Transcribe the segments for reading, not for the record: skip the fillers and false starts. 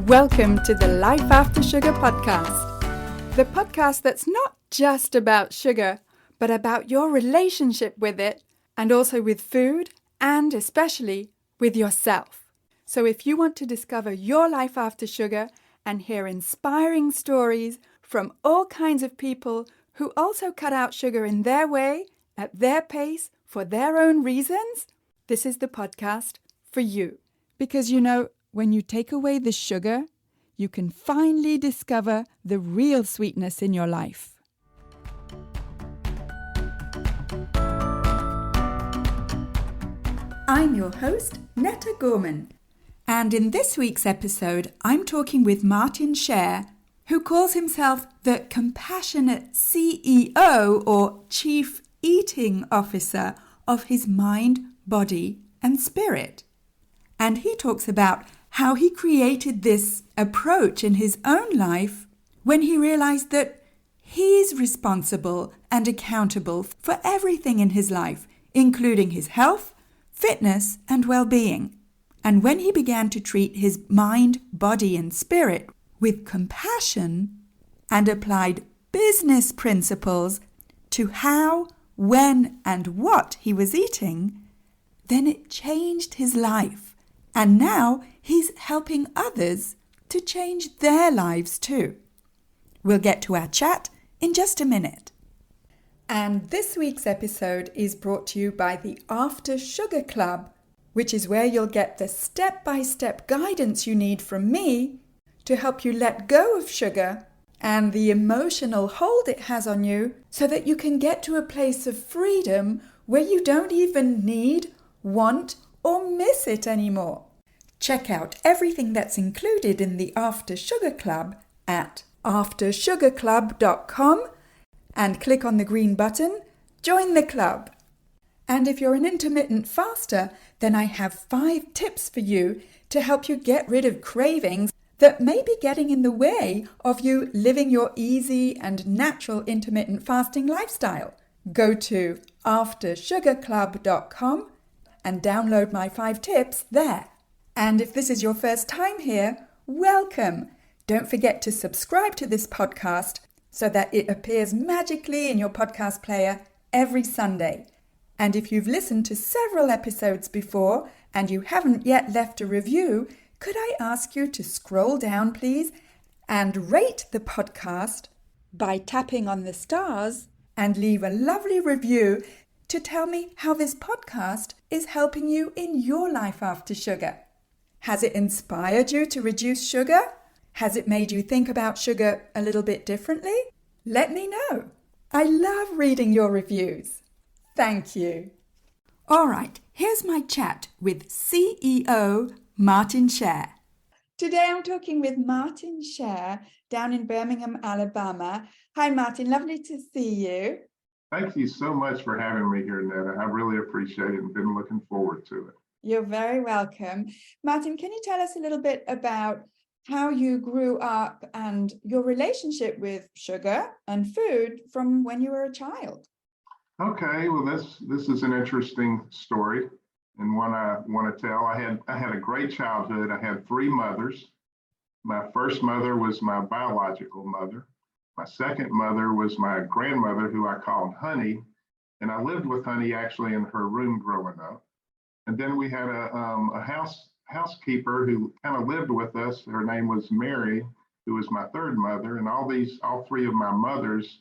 Welcome to the Life After Sugar podcast, the podcast that's not just about sugar, but about your relationship with it and also with food and especially with yourself. So if you want to discover your life after sugar and hear inspiring stories from all kinds of people who also cut out sugar in their way, at their pace, for their own reasons, this is the podcast for you. Because when you take away the sugar, you can finally discover the real sweetness in your life. I'm your host, Netta Gorman. And in this week's episode, I'm talking with Martin Scher, who calls himself the compassionate CEO or Chief Eating Officer of his mind, body, and spirit. And he talks about how he created this approach in his own life when he realized that he's responsible and accountable for everything in his life, including his health, fitness, and well-being. And when he began to treat his mind, body, and spirit with compassion and applied business principles to how, when, and what he was eating, then it changed his life. And now he's helping others to change their lives too. We'll get to our chat in just a minute. And this week's episode is brought to you by the After Sugar Club, which is where you'll get the step-by-step guidance you need from me to help you let go of sugar and the emotional hold it has on you so that you can get to a place of freedom where you don't even need, want, or miss it anymore. Check out everything that's included in the After Sugar Club at aftersugarclub.com and click on the green button, Join the Club. And if you're an intermittent faster, then I have 5 tips for you to help you get rid of cravings that may be getting in the way of you living your easy and natural intermittent fasting lifestyle. Go to aftersugarclub.com and download my 5 tips there. And if this is your first time here, welcome. Don't forget to subscribe to this podcast so that it appears magically in your podcast player every Sunday. And if you've listened to several episodes before and you haven't yet left a review, could I ask you to scroll down, please, and rate the podcast by tapping on the stars and leave a lovely review to tell me how this podcast is helping you in your life after sugar. Has it inspired you to reduce sugar? Has it made you think about sugar a little bit differently? Let me know. I love reading your reviews. Thank you. All right, here's my chat with CEO Martin Scher. Today I'm talking with Martin Scher down in Birmingham, Alabama. Hi, Martin. Lovely to see you. Thank you so much for having me here, Netta. I really appreciate it and been looking forward to it. You're very welcome. Martin, can you tell us a little bit about how you grew up and your relationship with sugar and food from when you were a child? Okay, well, this is an interesting story and one I want to tell. I had a great childhood. I had 3 mothers. My first mother was my biological mother. My second mother was my grandmother, who I called Honey, and I lived with Honey actually in her room growing up. And then we had a housekeeper who kind of lived with us. Her name was Mary, who was my third mother. And all 3 of my mothers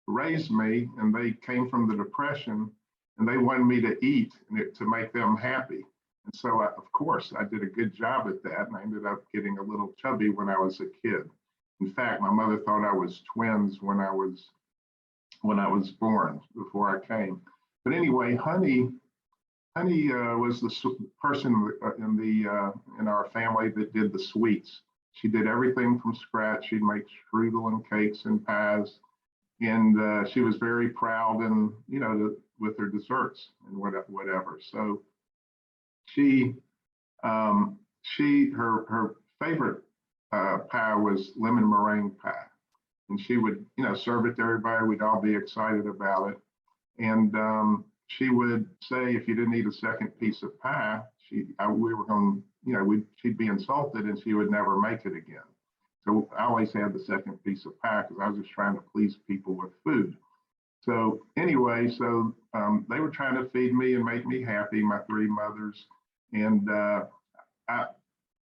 raised me, and they came from the Depression, and they wanted me to eat to make them happy. And so, of course, I did a good job at that, and I ended up getting a little chubby when I was a kid. In fact, my mother thought I was twins when I was born, before I came. But anyway, Honey was the person in our family that did the sweets. She did everything from scratch. She'd make strudel and cakes and pies, and she was very proud and with her desserts and whatever. So her favorite pie was lemon meringue pie, and she would serve it to everybody. We'd all be excited about it, and she would say if you didn't eat a second piece of pie, we were going, she'd be insulted and she would never make it again. So I always had the second piece of pie because I was just trying to please people with food. So anyway, they were trying to feed me and make me happy, my three mothers. And I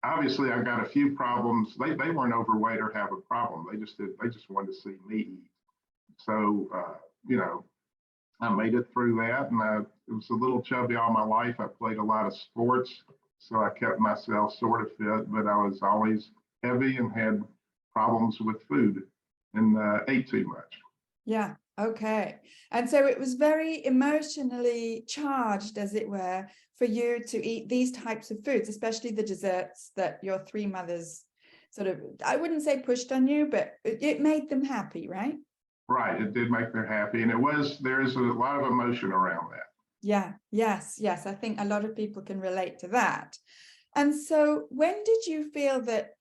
obviously I got a few problems. They weren't overweight or have a problem. They just wanted to see me eat. So I made it through that, and I was a little chubby all my life. I played a lot of sports, so I kept myself sort of fit, but I was always heavy and had problems with food and ate too much. Yeah. Okay. And so it was very emotionally charged, as it were, for you to eat these types of foods, especially the desserts that your three mothers sort of, I wouldn't say pushed on you, but it made them happy, right? Right. It did make them happy. And there is a lot of emotion around that. Yeah. Yes. Yes. I think a lot of people can relate to that. And so when did you feel that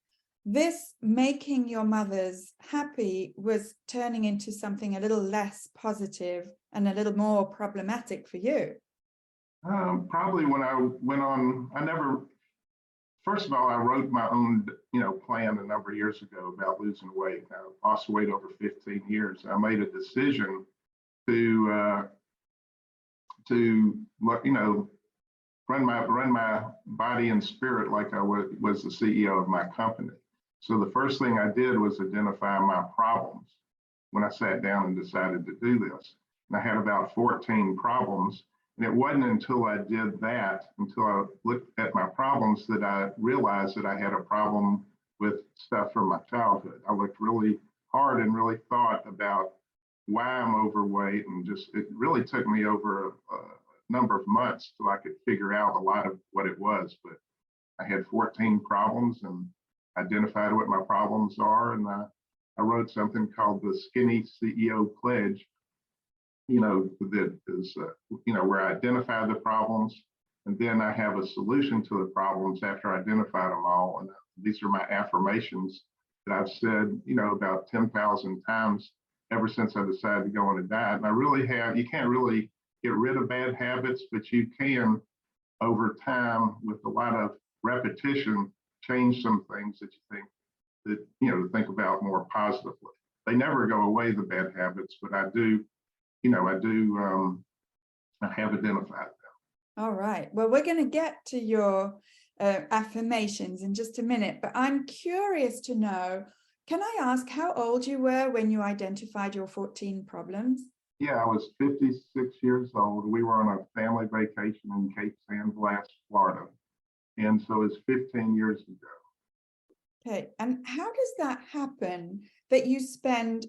this making your mothers happy was turning into something a little less positive and a little more problematic for you? Probably when I went on, first of all, I wrote my own, plan a number of years ago about losing weight. I lost weight over 15 years. I made a decision to run my body and spirit like I was the CEO of my company. So the first thing I did was identify my problems when I sat down and decided to do this. And I had about 14 problems. And it wasn't until I did that, until I looked at my problems, that I realized that I had a problem with stuff from my childhood. I looked really hard and really thought about why I'm overweight, and it really took me over a number of months till I could figure out a lot of what it was. But I had 14 problems and identified what my problems are, and I wrote something called the Skinny CEO Pledge, that is, where I identify the problems, and then I have a solution to the problems after I identify them all. And these are my affirmations that I've said, about 10,000 times ever since I decided to go on a diet. And you can't really get rid of bad habits, but you can, over time, with a lot of repetition, change some things that you think about more positively. They never go away, the bad habits, but I have identified them. All right. Well, we're going to get to your affirmations in just a minute, but I'm curious to know, can I ask how old you were when you identified your 14 problems? Yeah, I was 56 years old. We were on a family vacation in Cape San Blas, Florida. And so it's 15 years ago. Okay. And how does that happen that you spend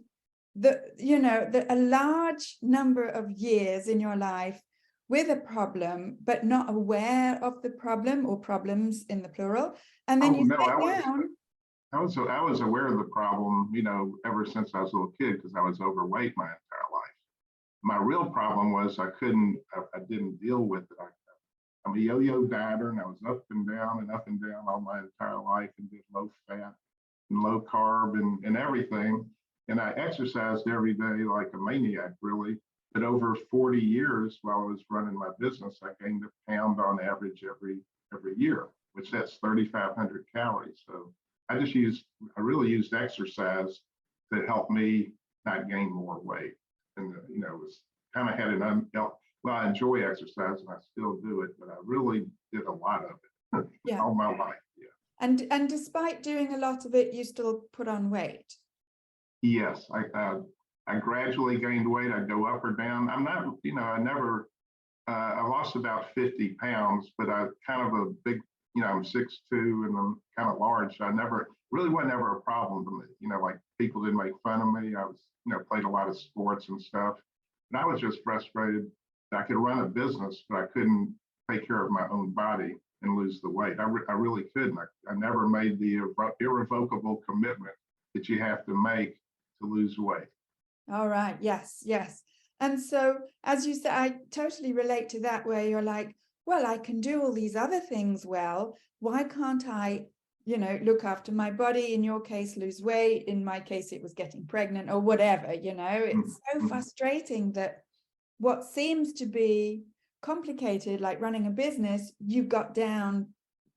a large number of years in your life with a problem, but not aware of the problem, or problems in the plural, and then I was aware of the problem, ever since I was a little kid, because I was overweight my entire life. My real problem was I didn't deal with it. I'm a yo-yo dieter, and I was up and down all my entire life, and did low fat and low carb and everything. And I exercised every day like a maniac, really. But over 40 years, while I was running my business, I gained a pound on average every year, which that's 3,500 calories. So I really used exercise to help me not gain more weight. And it was kind of had I enjoy exercise and I still do it, but I really did a lot of it all my life. Yeah. And despite doing a lot of it, you still put on weight. Yes, I gradually gained weight. I go up or down. I'm not, I lost about 50 pounds, but I kind of a big, I'm 6'2" and I'm kind of large. So wasn't ever a problem to me. Like people didn't make fun of me. I was, played a lot of sports and stuff. And I was just frustrated that I could run a business, but I couldn't take care of my own body and lose the weight. I really couldn't. I never made the irrevocable commitment that you have to make to lose weight. All right. Yes. Yes. And so, as you said, I totally relate to that, where you're like, well, I can do all these other things well. Why can't I, look after my body? In your case, lose weight. In my case, it was getting pregnant or whatever, It's so frustrating that what seems to be complicated, like running a business, you got down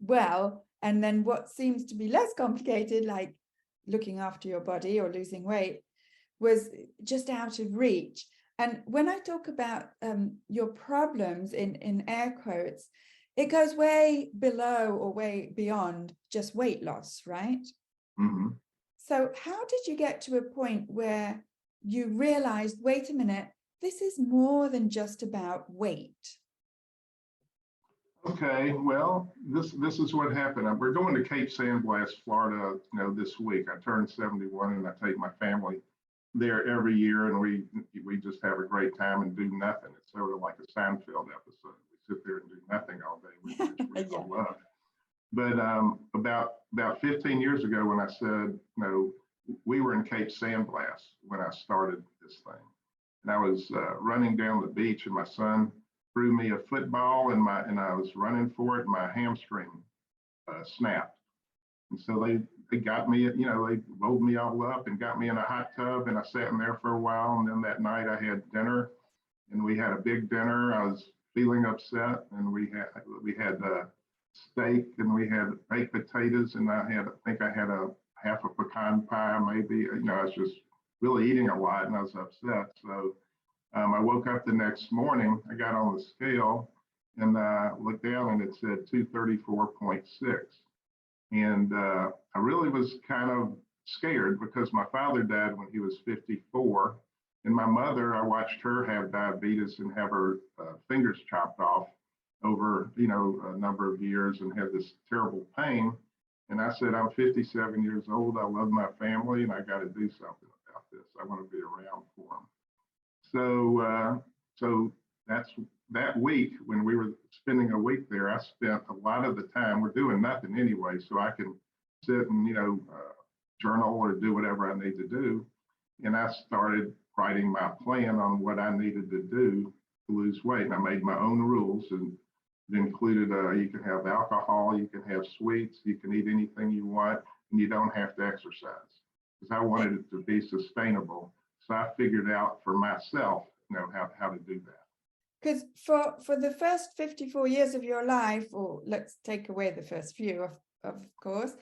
well. And then what seems to be less complicated, like looking after your body or losing weight, was just out of reach. And when I talk about your problems in air quotes, it goes way below or way beyond just weight loss, right? Mm-hmm. So how did you get to a point where you realized, wait a minute, this is more than just about weight? Okay, well, this is what happened. We're going to Cape San Blas, Florida, this week. I turned 71 and I take my family there every year, and we just have a great time and do nothing. It's sort of like a Seinfeld episode. We sit there and do nothing all day, which we all love. But about 15 years ago, when I said, we were in Cape San Blas when I started this thing, and I was running down the beach, and my son threw me a football, and I was running for it, and my hamstring snapped. And so they got me, they rolled me all up and got me in a hot tub, and I sat in there for a while. And then that night I had dinner, and we had a big dinner. I was feeling upset, and we had steak, and we had baked potatoes, and I think I had a half a pecan pie, maybe. I was just really eating a lot, and I was upset. So I woke up the next morning. I got on the scale and looked down, and it said 234.6. And I really was kind of scared because my father died when he was 54. And my mother, I watched her have diabetes and have her fingers chopped off over, a number of years, and had this terrible pain. And I said, I'm 57 years old. I love my family, and I got to do something about this. I want to be around for them. So that's that week when we were spending a week there. I spent a lot of the time, we're doing nothing anyway, so I can sit and journal or do whatever I need to do. And I started writing my plan on what I needed to do to lose weight. And I made my own rules, and it included you can have alcohol, you can have sweets, you can eat anything you want, and you don't have to exercise, because I wanted it to be sustainable. So I figured out for myself, how to do that. Because for the first 54 years of your life, or let's take away the first few, of course,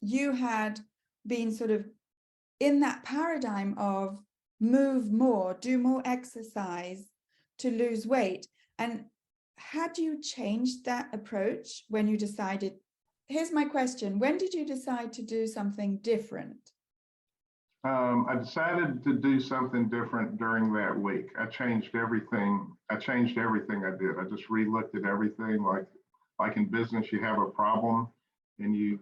you had been sort of in that paradigm of move more, do more exercise to lose weight. And had you changed that approach when you decided, here's my question, when did you decide to do something different? I decided to do something different during that week. I changed everything. I did. I just re-looked at everything. Like in business, you have a problem, and you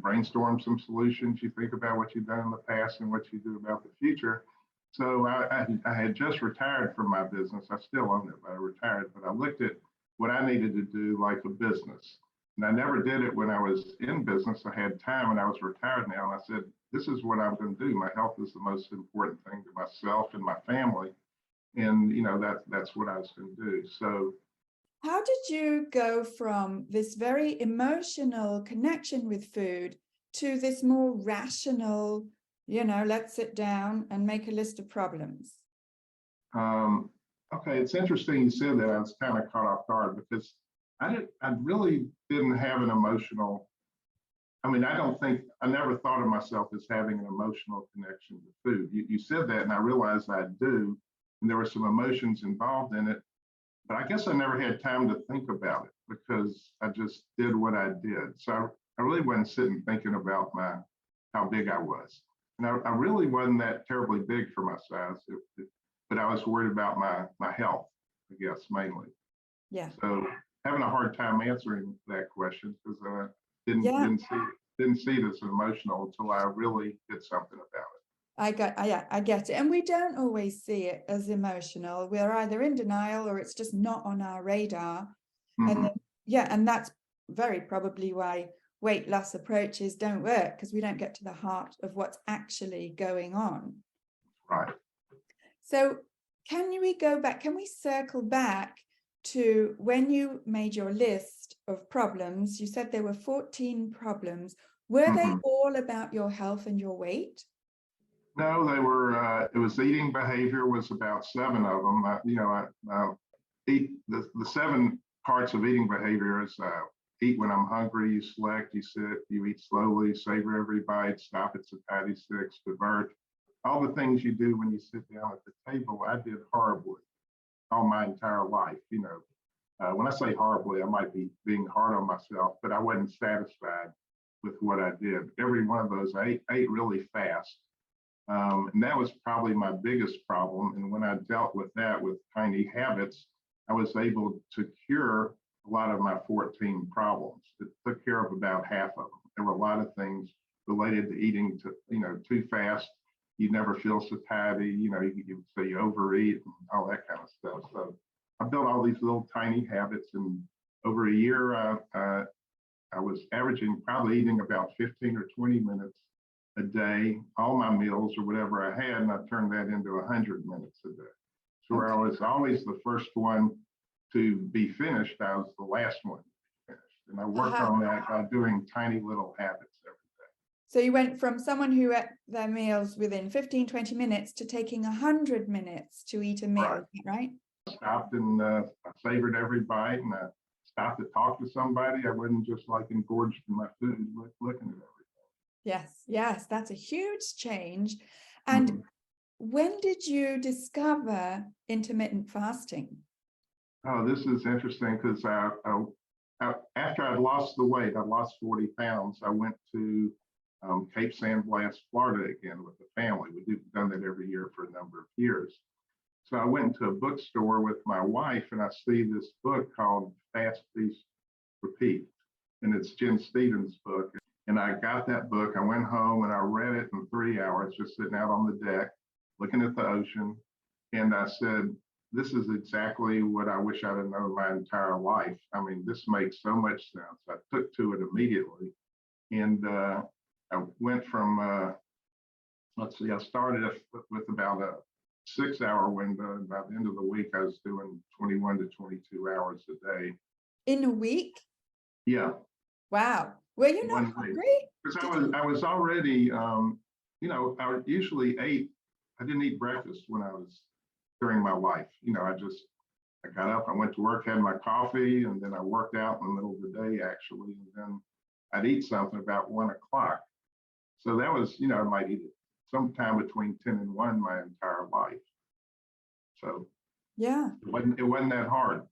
brainstorm some solutions. You think about what you've done in the past and what you do about the future. So I had just retired from my business. I still own it, but I retired. But I looked at what I needed to do like a business. And I never did it when I was in business. I had time, and I was retired now. And I said, this is what I'm going to do. My health is the most important thing to myself and my family. And, that's what I was going to do. So how did you go from this very emotional connection with food to this more rational, let's sit down and make a list of problems? Okay, it's interesting you said that. I was kind of caught off guard because I really didn't have an emotional, I never thought of myself as having an emotional connection to food. You said that, and I realized I do, and there were some emotions involved in it, but I guess I never had time to think about it because I just did what I did. So I really wasn't sitting thinking about how big I was. And I really wasn't that terribly big for my size, but I was worried about my health, I guess, mainly. Yeah. So having a hard time answering that question because I didn't see it as emotional until I really did something about it. I get it. And we don't always see it as emotional. We're either in denial or it's just not on our radar. Mm-hmm. And that's very probably why weight loss approaches don't work, because we don't get to the heart of what's actually going on. Right. So can we circle back to when you made your list of problems? You said there were 14 problems. Were they all about your health and your weight? No, they were. It was eating behavior was about seven of them. I eat the seven parts of eating behavior is eat when I'm hungry, you select, you sit, you eat slowly, savor every bite, stop at satiety six, divert. All the things you do when you sit down at the table, I did horribly all my entire life. When I say horribly, I might be being hard on myself, but I wasn't satisfied with what I did. Every one of those, I ate really fast. And that was probably my biggest problem. And when I dealt with that with tiny habits, I was able to cure a lot of my 14 problems. It took care of about half of them. There were a lot of things related to eating too fast. You never feel satiety, so you overeat and all that kind of stuff. So I built all these little tiny habits, and over a year, I was averaging probably eating about 15 or 20 minutes a day, all my meals or whatever I had, and I turned that into 100 minutes a day. So where I was always the first one to be finished, I was the last one to be finished. And I worked on that by doing tiny little habits every day. So you went from someone who ate their meals within 15, 20 minutes to taking 100 minutes to eat a meal, right? I stopped and I savored every bite, and I stopped to talk to somebody. I wasn't just like engorged in my food, looking at everything. Yes, that's a huge change. And when did you discover intermittent fasting? Oh, this is interesting because after I'd lost the weight, I lost 40 pounds. I went to Cape San Blas, Florida again with the family. We've done that every year for a number of years. So I went into a bookstore with my wife, and I see this book called Fast, Feast, Repeat. And it's Jen Stevens' book. And I got that book. I went home and I read it in 3 hours, just sitting out on the deck, looking at the ocean. And I said, this is exactly what I wish I'd have known my entire life. I mean, this makes so much sense. I took to it immediately. And I went from, I started with about a 6-hour window. And by the end of the week, I was doing 21 to 22 hours a day. In a week? Yeah. Wow. Were you not hungry? Because I was already, I usually I didn't eat breakfast when I was during my life. I got up, I went to work, had my coffee, and then I worked out in the middle of the day, actually. And then I'd eat something about 1 o'clock. So that was, I might eat it sometime between 10 and 1 my entire life. So yeah, it wasn't that hard.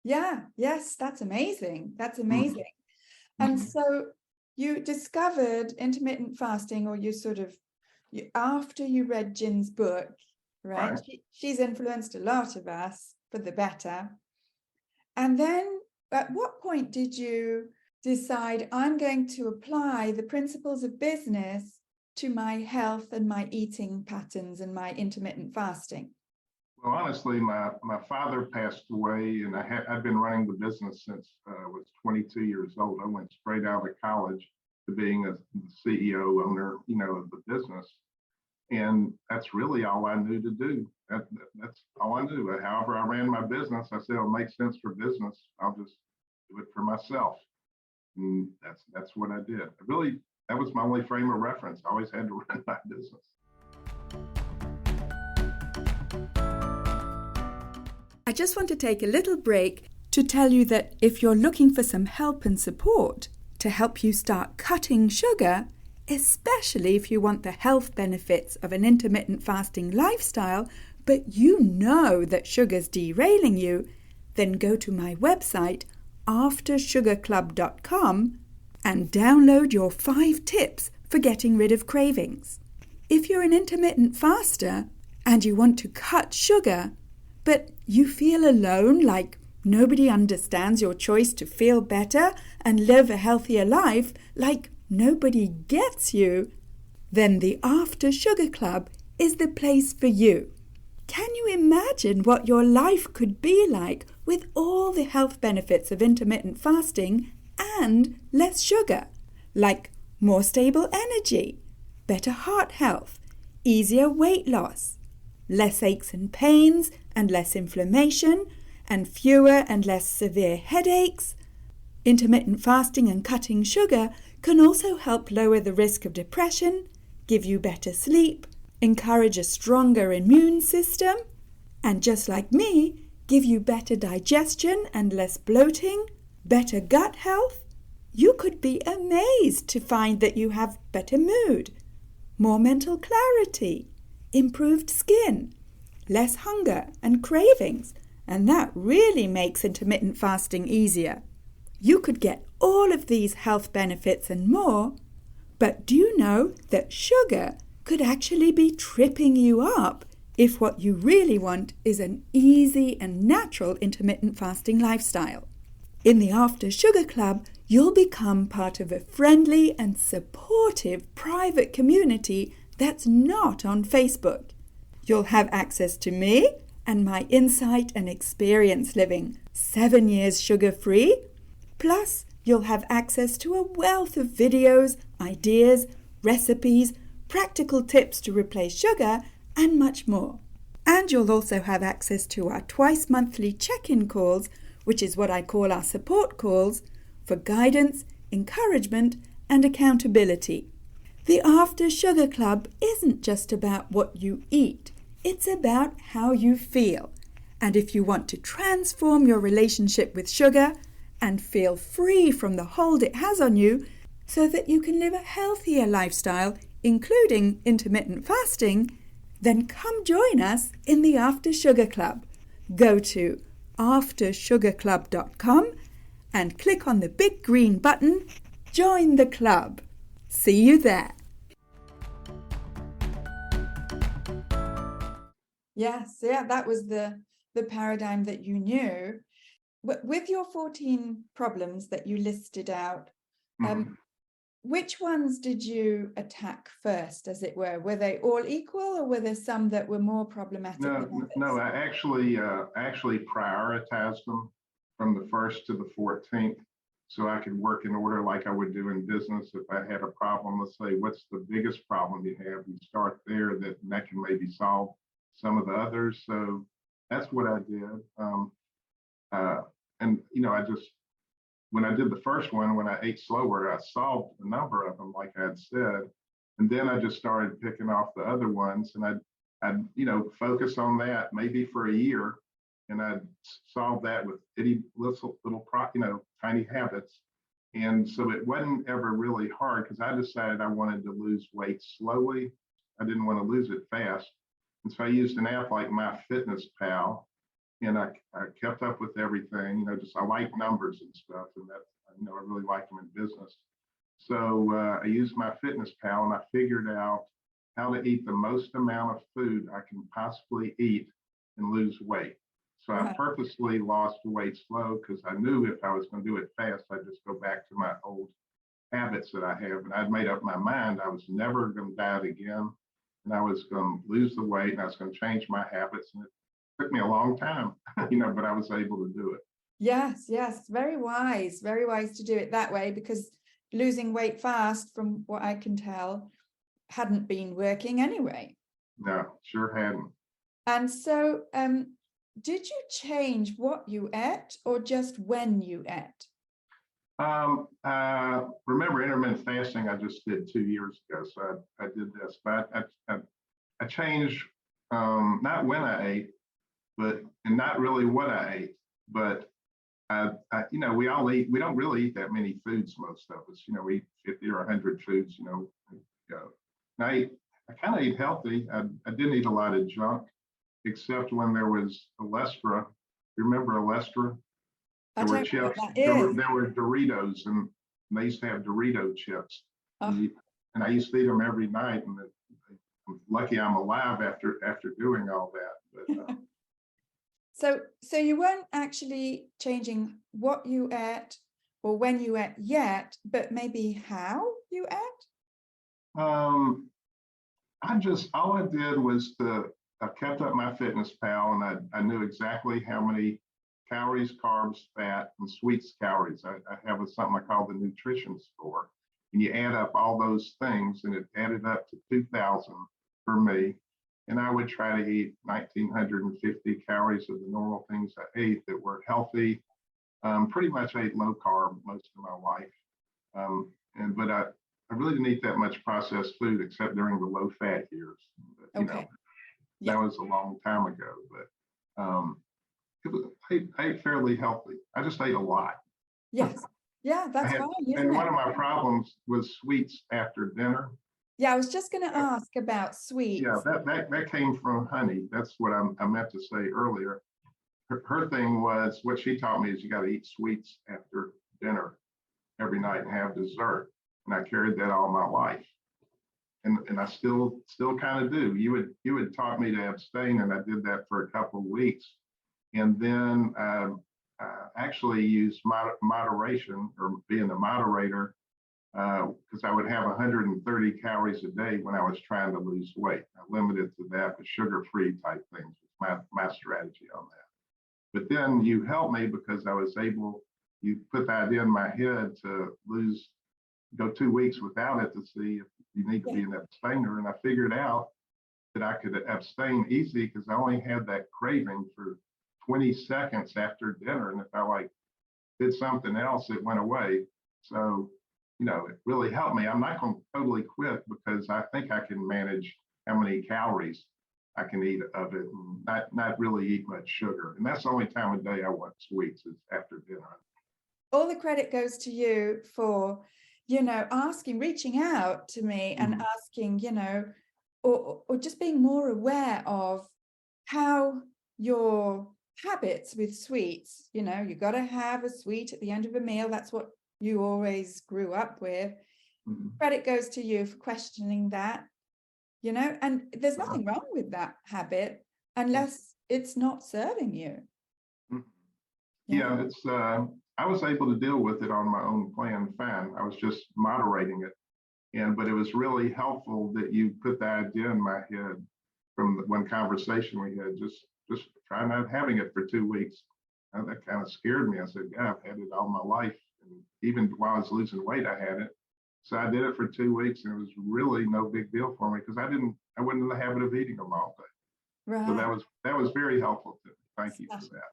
Yeah, yes, that's amazing. That's amazing. And so you discovered intermittent fasting, or after you read Jen's book, right? She's influenced a lot of us for the better. And then at what point did you decide, I'm going to apply the principles of business to my health and my eating patterns and my intermittent fasting? Well, honestly, my father passed away, and I'd been running the business since I was 22 years old. I went straight out of college to being a CEO, owner, of the business. And that's really all I knew to do. That's all I knew. However I ran my business, I said, it'll make sense for business. I'll just do it for myself. And that's what I did. That was my only frame of reference. I always had to run my business. I just want to take a little break to tell you that if you're looking for some help and support to help you start cutting sugar, especially if you want the health benefits of an intermittent fasting lifestyle, but you know that sugar's derailing you, then go to my website, aftersugarclub.com, and download your 5 tips for getting rid of cravings. If you're an intermittent faster and you want to cut sugar, but you feel alone, like nobody understands your choice to feel better and live a healthier life, like nobody gets you, then the After Sugar Club is the place for you. Can you imagine what your life could be like with all the health benefits of intermittent fasting and less sugar? Like more stable energy, better heart health, easier weight loss, less aches and pains and less inflammation, and fewer and less severe headaches. Intermittent fasting and cutting sugar can also help lower the risk of depression, give you better sleep, encourage a stronger immune system, and just like me, give you better digestion and less bloating, better gut health, you could be amazed to find that you have better mood, more mental clarity, improved skin, less hunger and cravings, and that really makes intermittent fasting easier. You could get all of these health benefits and more, but do you know that sugar could actually be tripping you up if what you really want is an easy and natural intermittent fasting lifestyle? In the After Sugar Club, you'll become part of a friendly and supportive private community that's not on Facebook. You'll have access to me and my insight and experience living 7 years sugar-free. Plus, you'll have access to a wealth of videos, ideas, recipes, practical tips to replace sugar, and much more. And you'll also have access to our twice-monthly check-in calls, which is what I call our support calls, for guidance, encouragement, and accountability. The After Sugar Club isn't just about what you eat, it's about how you feel. And if you want to transform your relationship with sugar and feel free from the hold it has on you so that you can live a healthier lifestyle, including intermittent fasting, then come join us in the After Sugar Club. Go to aftersugarclub.com and click on the big green button, Join the Club. See you there. Yes, yeah, that was the paradigm that you knew. With your 14 problems that you listed out, which ones did you attack first, as it were? Were they all equal, or were there some that were more problematic than others? No, I actually prioritized them from the 1st to the 14th, so I could work in order like I would do in business. If I had a problem, let's say, what's the biggest problem you have? You start there, that can maybe solve some of the others. So that's what I did. And I just, when I did the first one, when I ate slower, I solved a number of them, like I had said. And then I just started picking off the other ones, and I'd focus on that maybe for a year, and I'd solve that with little tiny habits. And so it wasn't ever really hard, because I decided I wanted to lose weight slowly. I didn't want to lose it fast. And so I used an app like MyFitnessPal, and I kept up with everything. I like numbers and stuff, and that I really like them in business. So I used MyFitnessPal, and I figured out how to eat the most amount of food I can possibly eat and lose weight. So I purposely lost weight slow, because I knew if I was going to do it fast, I'd just go back to my old habits that I have. And I'd made up my mind I was never going to diet again, and I was going to lose the weight, and I was going to change my habits. And it took me a long time, but I was able to do it. Yes, very wise to do it that way, because losing weight fast, from what I can tell, hadn't been working anyway. No, sure hadn't. And so, did you change what you ate, or just when you ate? Remember, intermittent fasting I just did 2 years ago, so I did this, but I changed not when I ate, and not really what I ate, but we all eat. We don't really eat that many foods, most of us. We eat 50 or 100 foods. And I kind of eat healthy. I didn't eat a lot of junk, except when there was Olestra. You remember Olestra? There were chips. There were Doritos, and they used to have Dorito chips. And I used to eat them every night. And I'm lucky I'm alive after doing all that. But, So you weren't actually changing what you ate or when you ate yet, but maybe how you ate? all I did was I kept up MyFitnessPal, and I knew exactly how many calories, carbs, fat, and sweets calories. I have something I call the nutrition score, and you add up all those things, and it added up to 2,000 for me. And I would try to eat 1,950 calories of the normal things I ate that were healthy. Pretty much ate low carb most of my life. But I really didn't eat that much processed food except during the low fat years. But, Okay. that was a long time ago. But I ate fairly healthy. I just ate a lot. Yes. Yeah, that's fine, isn't and it? one of my problems was sweets after dinner. Yeah, I was just going to ask about sweets. Yeah, that came from honey. That's what I meant to say earlier. Her thing was, what she taught me is you got to eat sweets after dinner every night and have dessert. And I carried that all my life. And I still kind of do. You had taught me to abstain, and I did that for a couple of weeks. And then actually used moderation, or being a moderator, because I would have 130 calories a day when I was trying to lose weight. I limited to that with sugar-free type things. My strategy on that. But then you helped me because you put the idea in my head to go 2 weeks without it to see if you need to be an abstainer. And I figured out that I could abstain easy because I only had that craving for 20 seconds after dinner. And if I did something else, it went away. So, it really helped me. I'm not going to totally quit because I think I can manage how many calories I can eat of it and not really eat much sugar. And that's the only time of day I want sweets is after dinner. All the credit goes to you for, reaching out to me and asking, or just being more aware of how your habits with sweets, you got to have a sweet at the end of a meal. That's what you always grew up with. Credit goes to you for questioning that, and there's nothing wrong with that habit unless it's not serving you. Yeah, it's I was able to deal with it on my own plan fine. I was just moderating it. But it was really helpful that you put the idea in my head from the one conversation we had, just try not having it for 2 weeks. And that kind of scared me. I said, yeah, I've had it all my life. And even while I was losing weight, I had it. So I did it for 2 weeks, and it was really no big deal for me because I wasn't in the habit of eating them all day. Right. So that was very helpful to me. Thank you for that.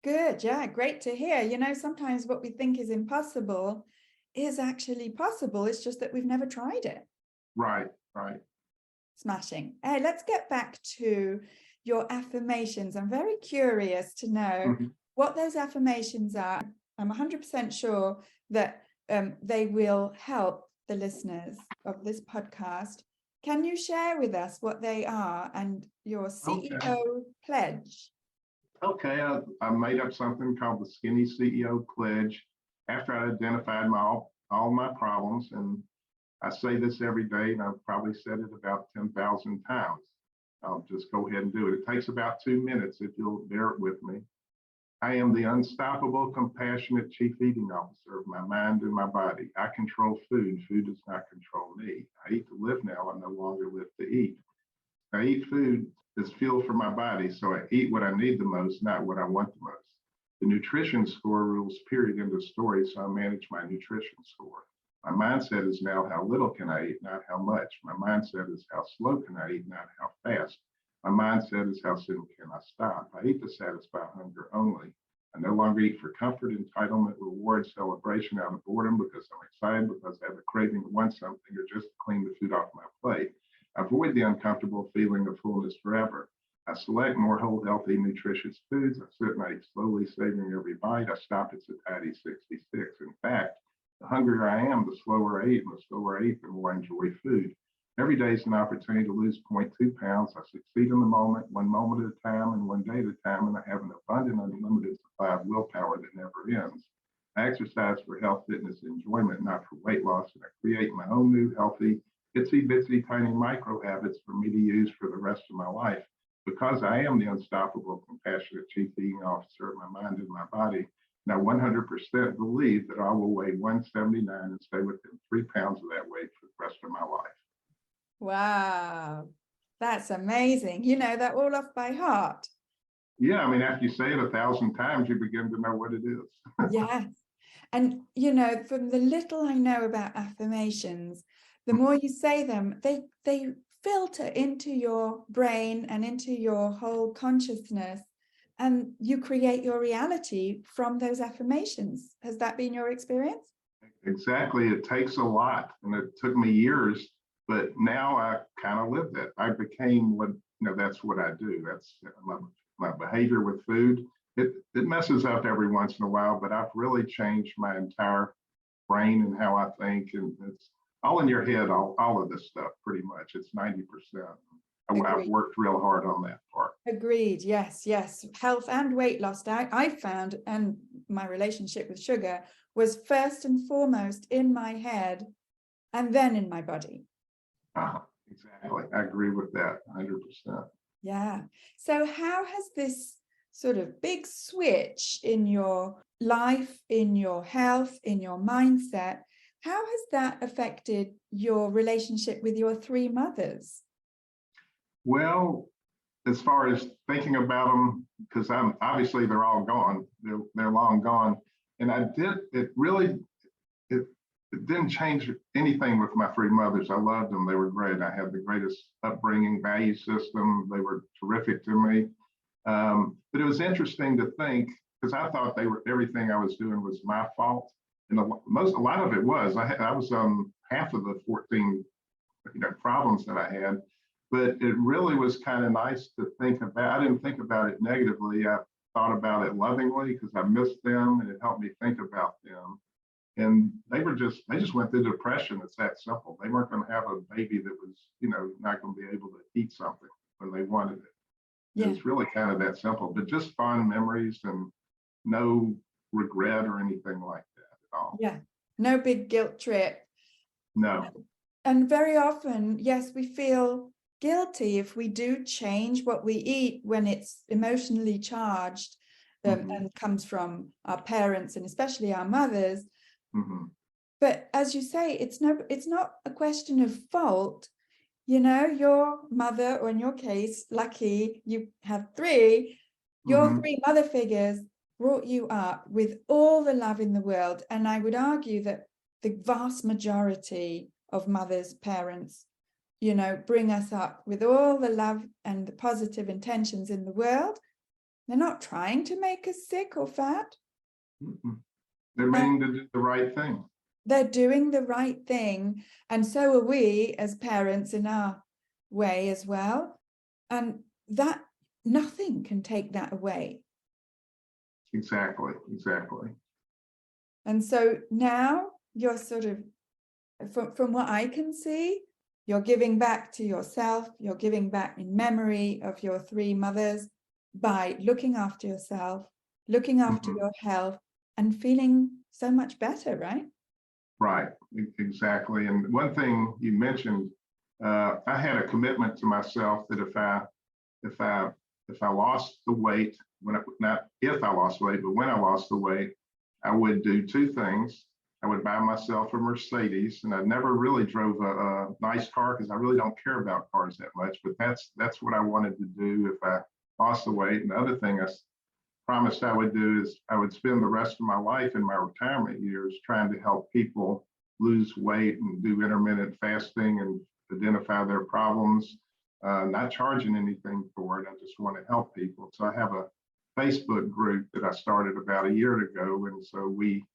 Good. Yeah, great to hear. Sometimes what we think is impossible is actually possible. It's just that we've never tried it. Right. Smashing. Hey, let's get back to your affirmations. I'm very curious to know what those affirmations are. I'm 100% sure that they will help the listeners of this podcast. Can you share with us what they are and your CEO pledge? Okay, I made up something called the Skinny CEO Pledge after I identified all my problems. And I say this every day, and I've probably said it about 10,000 times. I'll just go ahead and do it. It takes about 2 minutes if you'll bear it with me. I am the unstoppable, compassionate chief eating officer of my mind and my body. I control food. Food does not control me. I eat to live now. I no longer live to eat. I eat food as fuel for my body, so I eat what I need the most, not what I want the most. The nutrition score rules, period, end of story, so I manage my nutrition score. My mindset is now how little can I eat, not how much. My mindset is how slow can I eat, not how fast. My mindset is how soon can I stop. I eat to satisfy hunger only. I no longer eat for comfort, entitlement, reward, celebration out of boredom because I'm excited, because I have a craving to want something, or just to clean the food off my plate. I avoid the uncomfortable feeling of fullness forever. I select more whole, healthy, nutritious foods. I sit and I eat slowly, savoring every bite. I stop at satiety 66. In fact, the hungrier I am, the slower I eat, and the slower I eat, the more I enjoy food. Every day is an opportunity to lose 0.2 pounds. I succeed in the moment, 1 moment at a time and 1 day at a time, and I have an abundant, unlimited supply of willpower that never ends. I exercise for health, fitness, and enjoyment, not for weight loss, and I create my own new healthy, itsy bitsy tiny micro habits for me to use for the rest of my life. Because I am the unstoppable, compassionate chief eating officer of my mind and my body, and I 100% believe that I will weigh 179 and stay within 3 pounds of that weight for the rest of my life. Wow, that's amazing. You know that all off by heart. Yeah, I mean, after you say it 1,000 times, you begin to know what it is. Yes. And, from the little I know about affirmations, the more you say them, they filter into your brain and into your whole consciousness, and you create your reality from those affirmations. Has that been your experience? Exactly. It takes a lot, and it took me years, but now I kind of lived it. I became what, that's what I do. That's my behavior with food. It messes up every once in a while, but I've really changed my entire brain and how I think, and it's all in your head. All of this stuff, pretty much. It's 90%. I've Agreed. worked real hard on that part. Agreed. Yes, yes. Health and weight loss, I found, and my relationship with sugar was first and foremost in my head and then in my body. Exactly. I agree with that 100%. Yeah. So how has this sort of big switch in your life, in your health, in your mindset, how has that affected your relationship with your three mothers? Well, as far as thinking about them, because they're all gone. They're long gone. And it didn't change anything with my three mothers. I loved them. They were great. I had the greatest upbringing, value system. They were terrific to me. But it was interesting to think, because I thought everything I was doing was my fault. And a lot of it was. I was half of the 14 problems that I had. But it really was kind of nice to think about. I didn't think about it negatively. I thought about it lovingly because I missed them, and it helped me think about them. And they just went through depression. It's that simple. They weren't going to have a baby that was, not going to be able to eat something when they wanted it. Yeah. It's really kind of that simple, but just fond memories and no regret or anything like that at all. Yeah. No big guilt trip. No. And very often, yes, we feel guilty if we do change what we eat when it's emotionally charged, and comes from our parents and especially our mothers. But as you say, it's not a question of fault. Your mother, or in your case, lucky you have three, your three mother figures brought you up with all the love in the world. And I would argue that the vast majority of mothers, parents, bring us up with all the love and the positive intentions in the world. They're not trying to make us sick or fat. They're meaning to do the right thing. They're doing the right thing. And so are we as parents in our way as well. And that nothing can take that away. Exactly. And so now you're sort of, from what I can see, you're giving back to yourself. You're giving back in memory of your three mothers by looking after yourself, looking after your health, and feeling so much better, right? Right, exactly. And one thing you mentioned, I had a commitment to myself that if I lost the weight, not if I lost weight, but when I lost the weight, I would do two things. I would buy myself a Mercedes, and I never really drove a nice car because I really don't care about cars that much. But that's what I wanted to do if I lost the weight. And the other thing I promised I would do is I would spend the rest of my life in my retirement years trying to help people lose weight and do intermittent fasting and identify their problems, not charging anything for it. I just want to help people. So I have a Facebook group that I started about a year ago. And so we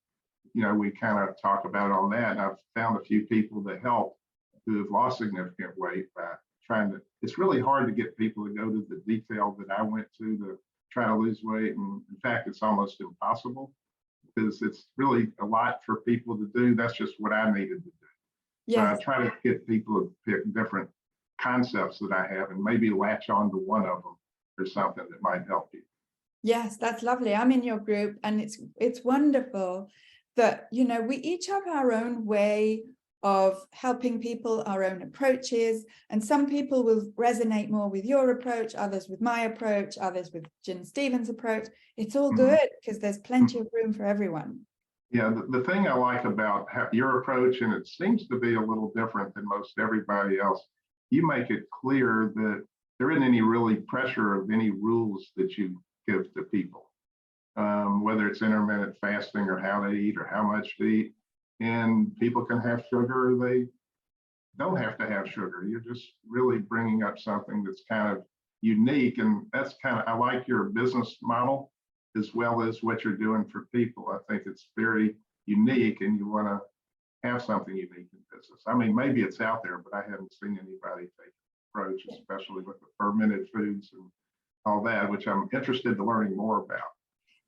kind of talk about it on that. And I've found a few people to help who have lost significant weight by it's really hard to get people to go to the detail that I went to try to lose weight. And in fact, it's almost impossible because it's really a lot for people to do. That's just what I needed to do. Yes. So I try to get people to pick different concepts that I have and maybe latch on to one of them or something that might help you. Yes, that's lovely. I'm in your group, and it's wonderful that, we each have our own way of helping people, our own approaches, and some people will resonate more with your approach, others with my approach, others with Jen Stevens' approach. It's all good because there's plenty of room for everyone. Yeah, the thing I like about your approach, and it seems to be a little different than most everybody else, you make it clear that there isn't any really pressure of any rules that you give to people, whether it's intermittent fasting or how they eat or how much to eat. And people can have sugar, they don't have to have sugar. You're just really bringing up something that's kind of unique. And that's I like your business model as well as what you're doing for people. I think it's very unique, and you want to have something unique in business. I mean, maybe it's out there, but I haven't seen anybody take the approach, especially with the fermented foods and all that, which I'm interested in learning more about.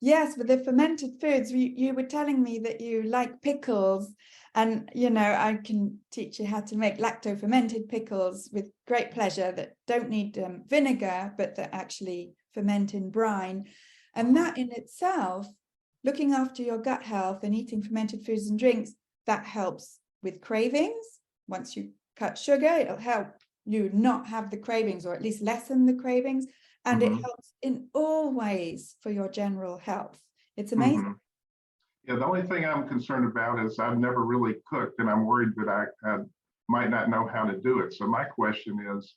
Yes, with the fermented foods, you were telling me that you like pickles, and I can teach you how to make lacto-fermented pickles with great pleasure that don't need vinegar, but that actually ferment in brine. And that in itself, looking after your gut health and eating fermented foods and drinks, that helps with cravings. Once you cut sugar, it'll help you not have the cravings, or at least lessen the cravings. And it helps in all ways for your general health. It's amazing. Yeah, the only thing I'm concerned about is I've never really cooked, and I'm worried that I might not know how to do it. So my question is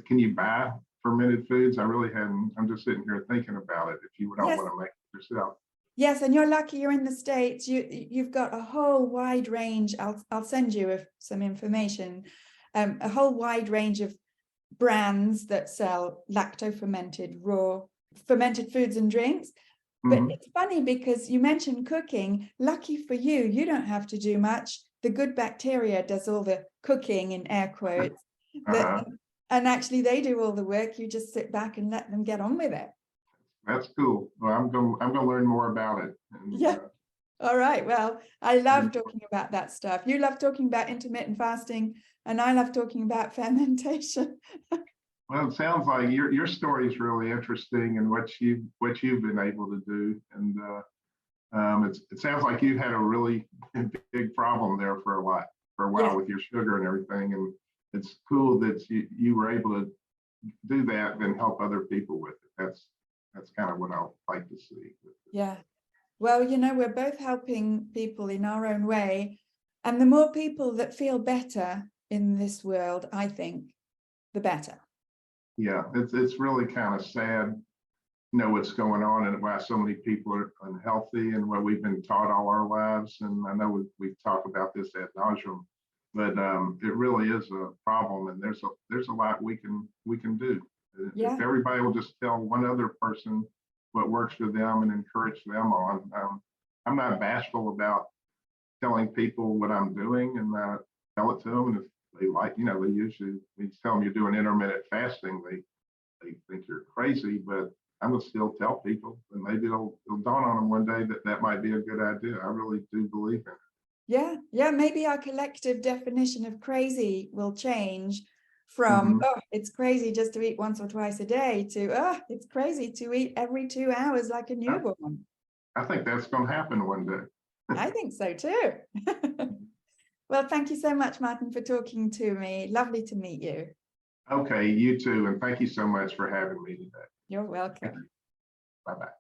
can you buy fermented foods? I really hadn't. I'm just sitting here thinking about it. If you don't want to make it yourself. Yes, and you're lucky you're in the States. You've got a whole wide range. I'll send you some information. A whole wide range of brands that sell lacto-fermented raw fermented foods and drinks. But it's funny because you mentioned cooking. Lucky for you, you don't have to do much. The good bacteria does all the cooking, in air quotes. And actually they do all the work. You just sit back and let them get on with it. That's cool. Well, I'm going to learn more about it. Yeah. All right. Well, I love talking about that stuff. You love talking about intermittent fasting, and I love talking about fermentation. Well, it sounds like your story is really interesting, and what you've been able to do. And it sounds like you had a really big problem there for a while with your sugar and everything. And it's cool that you were able to do that and help other people with it. That's kind of what I like to see. Yeah. Well, we're both helping people in our own way. And the more people that feel better in this world, I think, the better. Yeah, it's really kind of sad, what's going on and why so many people are unhealthy and what we've been taught all our lives. And I know we've talked about this ad nauseum, but it really is a problem. And there's a lot we can do. If everybody will just tell one other person what works for them and encourage them on. I'm not bashful about telling people what I'm doing, and tell it to them. And if they like, they usually, when you tell them you're doing intermittent fasting, they think you're crazy, but I'm going to still tell people, and maybe it'll dawn on them one day that might be a good idea. I really do believe in it. Yeah. Maybe our collective definition of crazy will change from, it's crazy just to eat once or twice a day to, it's crazy to eat every 2 hours like a newborn. I think that's going to happen one day. I think so too. Well, thank you so much, Martin, for talking to me. Lovely to meet you. Okay, you too. And thank you so much for having me today. You're welcome. Bye-bye.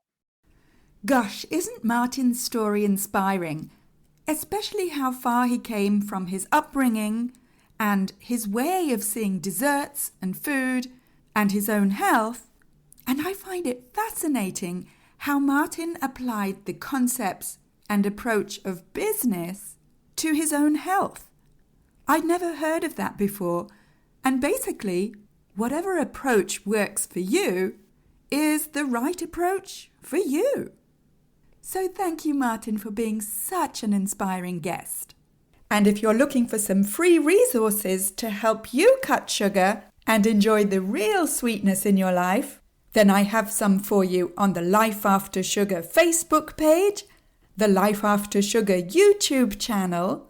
Gosh, isn't Martin's story inspiring? Especially how far he came from his upbringing and his way of seeing desserts and food and his own health. And I find it fascinating how Martin applied the concepts and approach of business to his own health. I'd never heard of that before. And basically, whatever approach works for you is the right approach for you. So thank you, Martin, for being such an inspiring guest. And if you're looking for some free resources to help you cut sugar and enjoy the real sweetness in your life, then I have some for you on the Life After Sugar Facebook page, the Life After Sugar YouTube channel,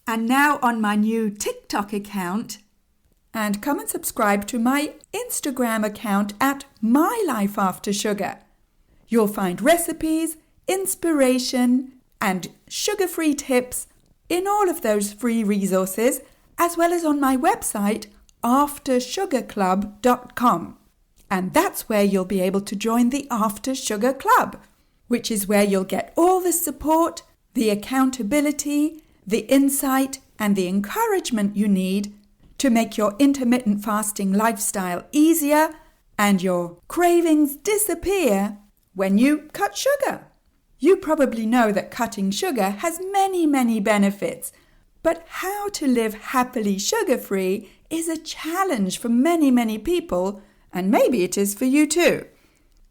and now on my new TikTok account. And come and subscribe to my Instagram account at My Life After Sugar. You'll find recipes, inspiration, and sugar-free tips in all of those free resources, as well as on my website, aftersugarclub.com. And that's where you'll be able to join the After Sugar Club, which is where you'll get all the support, the accountability, the insight, and the encouragement you need to make your intermittent fasting lifestyle easier and your cravings disappear when you cut sugar. You probably know that cutting sugar has many, many benefits, but how to live happily sugar-free is a challenge for many, many people, and maybe it is for you too.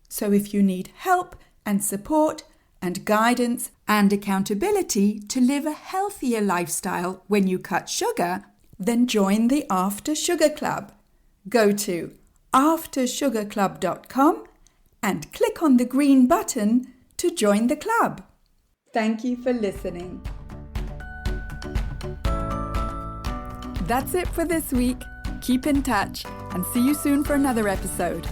So if you need help and support and guidance and accountability to live a healthier lifestyle when you cut sugar, then join the After Sugar Club. Go to aftersugarclub.com and click on the green button to join the club. Thank you for listening. That's it for this week. Keep in touch and see you soon for another episode.